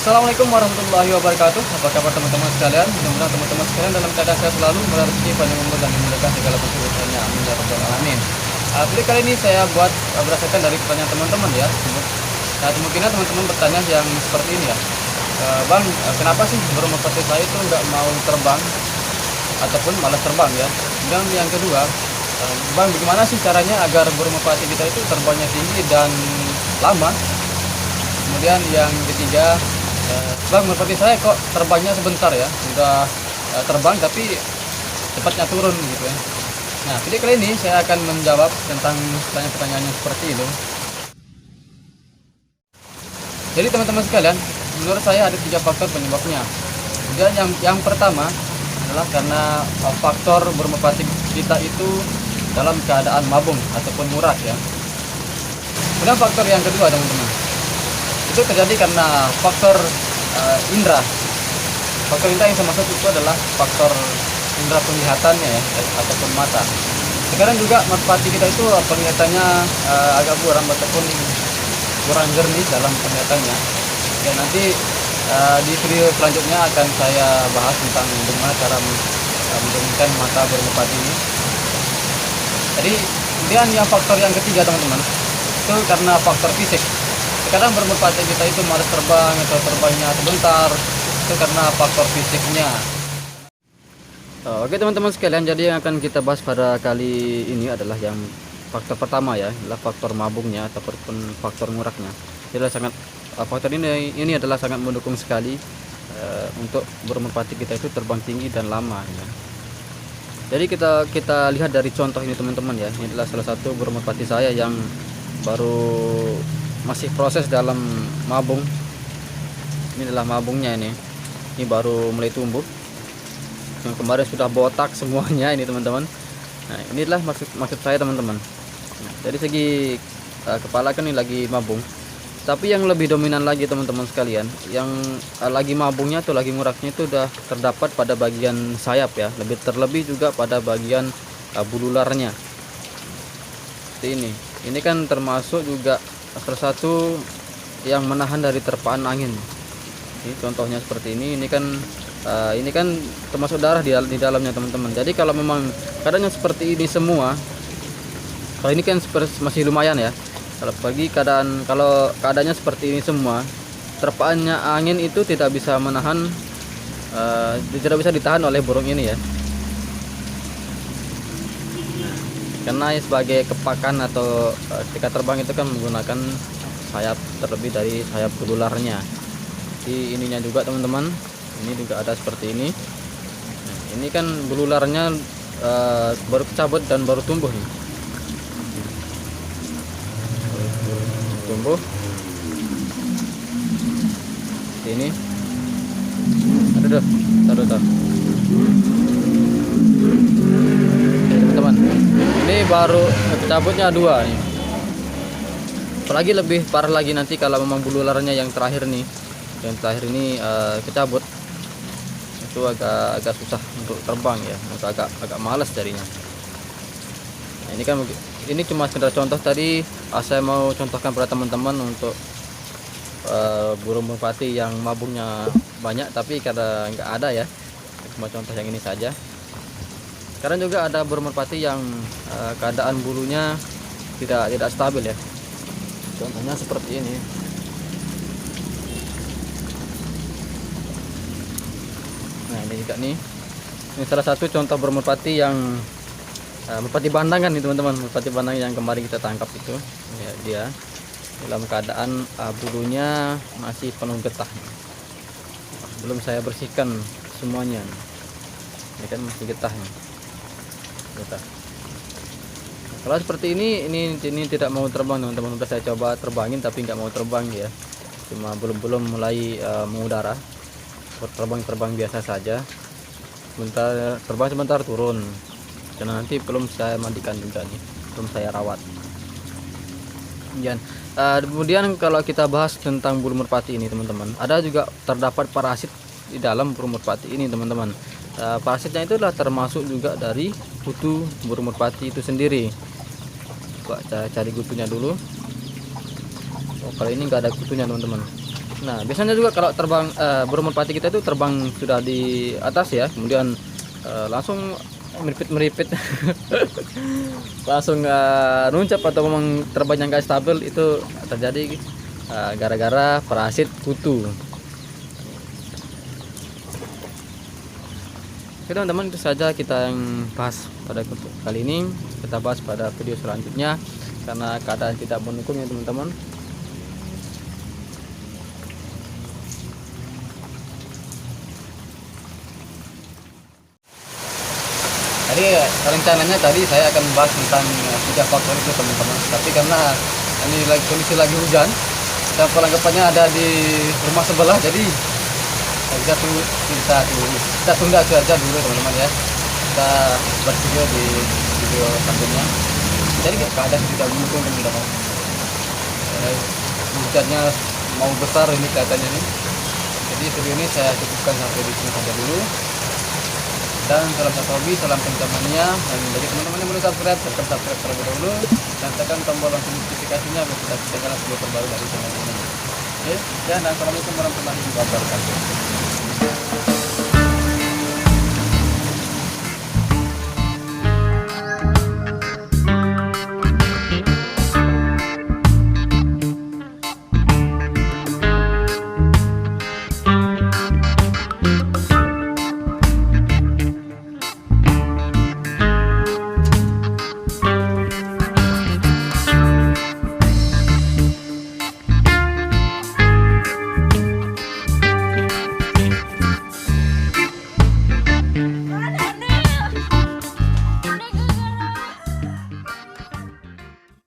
Assalamualaikum warahmatullahi wabarakatuh. Apa kabar teman-teman sekalian? Mudah-mudahan teman-teman sekalian dalam keadaan sehat selalu, murah rezeki, panjang umur dan dimudahkan segala urusannya. Amin ya rabbal alamin. Video kali ini saya buat berdasarkan dari pertanyaan teman-teman ya. Nah, kemungkinan teman-teman bertanya yang seperti ini ya. Bang, kenapa sih burung merpati saya itu nggak mau terbang ataupun malas terbang ya? Dan yang kedua, Bang, bagaimana sih caranya agar burung merpati kita itu terbangnya tinggi dan lama? Kemudian yang ketiga, Bang, merpati saya kok terbangnya sebentar ya, udah terbang tapi cepatnya turun gitu ya. Nah, video kali ini saya akan menjawab tentang pertanyaan-pertanyaan yang seperti itu. Jadi teman-teman sekalian, menurut saya ada 3 faktor penyebabnya. Kemudian yang pertama adalah karena faktor burung merpati kita itu dalam keadaan mabung ataupun murah ya. Kemudian faktor yang kedua teman-teman, itu terjadi karena faktor indera. Faktor indera yang saya maksud itu adalah faktor indera penglihatannya ya, ataupun mata. Sekarang juga merpati kita itu penglihatannya agak buram ataupun kurang jernih dalam penglihatannya. Dan nanti di video selanjutnya akan saya bahas tentang bagaimana cara menjernihkan mata burung merpati ini. Jadi kemudian yang faktor yang ketiga teman-teman, itu karena faktor fisik. Sekarang burung merpati kita itu malas terbang atau terbangnya sebentar, itu karena faktor fisiknya. Oke teman-teman sekalian, jadi yang akan kita bahas pada kali ini adalah yang faktor pertama ya, adalah faktor mabungnya ataupun faktor nguraknya. Jadi sangat faktor ini adalah sangat mendukung sekali untuk burung merpati kita itu terbang tinggi dan lama ya. Jadi kita lihat dari contoh ini teman-teman ya. Ini adalah salah satu burung merpati saya yang baru masih proses dalam mabung. Ini adalah mabungnya ini baru mulai tumbuh. Yang kemarin sudah botak semuanya ini teman-teman. Nah, inilah maksud saya teman-teman. Nah, dari segi kepala kan ini lagi mabung, tapi yang lebih dominan lagi teman-teman sekalian, yang lagi mabungnya tuh, lagi nguraknya itu udah terdapat pada bagian sayap ya, terlebih juga pada bagian bulularnya. Seperti ini kan termasuk juga salah satu yang menahan dari terpaan angin. Ini contohnya seperti ini kan termasuk darah di dalamnya teman-teman. Jadi kalau memang keadaannya seperti ini semua, kalau ini kan masih lumayan ya. Kalau keadaannya seperti ini semua, terpaannya angin itu tidak bisa menahan, tidak bisa ditahan oleh burung ini ya. Karena sebagai kepakan atau ketika terbang itu kan menggunakan sayap, terlebih dari sayap bulularnya. Di ininya juga teman-teman, ini juga ada seperti ini. Nah, ini kan bulularnya baru kecabut dan baru tumbuh nih. Tumbuh ini taruh teman-teman, ini baru cabutnya 2 nih. Apalagi lebih parah lagi nanti kalau memang bulularnya yang terakhir ini kecabut, itu agak susah untuk terbang ya, agak malas jadinya. Nah, ini cuma sekedar contoh tadi. Saya mau contohkan pada teman-teman untuk burung merpati yang mabungnya banyak tapi kadang nggak ada ya. Cuma contoh yang ini saja. Sekarang juga ada burung merpati yang keadaan bulunya tidak stabil ya. Contohnya seperti ini. Nah, ini juga nih. Ini salah satu contoh burung merpati yang merpati bandang kan nih teman-teman, merpati bandang yang kemarin kita tangkap itu ya, dia dalam keadaan bulunya masih penuh getah, belum saya bersihkan semuanya. Ini kan masih getah. Kalau seperti ini tidak mau terbang teman-teman. Udah saya coba terbangin tapi nggak mau terbang ya, cuma belum mulai mengudara, terbang biasa saja, sebentar turun. Karena nanti belum saya mandikan juga nih, belum saya rawat. Kemudian kalau kita bahas tentang burung merpati ini teman-teman, ada juga terdapat parasit di dalam burung merpati ini teman-teman. Parasitnya itu adalah termasuk juga dari kutu burung merpati itu sendiri. Coba cari kutunya dulu. Kalau ini nggak ada kutunya teman-teman. Nah, biasanya juga kalau terbang burung merpati kita itu terbang sudah di atas ya, kemudian langsung meripit-meripit langsung nuncap atau memang terbang yang gak stabil, itu terjadi gara-gara parasit kutu. Oke teman-teman, itu saja kita yang bahas pada kali ini. Kita bahas pada video selanjutnya karena keadaan tidak mendukung ya teman-teman. Jadi rencananya tadi saya akan bahas tentang 3 faktor itu teman-teman, tapi karena ini kondisi lagi hujan dan pelanggapannya ada di rumah sebelah, jadi kita tunda saja dulu teman-teman ya. Kita buat video di video selanjutnya. Jadi keadaan tidak mendukung teman-teman. Hujannya mau besar ini katanya nih. Jadi video ini saya cukupkan sampai di sini saja dulu. Dan salam satu hobi, salam teman-temannya. Dan bagi teman-teman yang belum subscribe, subscribe terlebih dahulu dan tekan tombol lonceng notifikasinya agar kita ketinggalan video terbaru dari channel ini. Oke, dan assalamualaikum warahmatullahi wabarakatuh.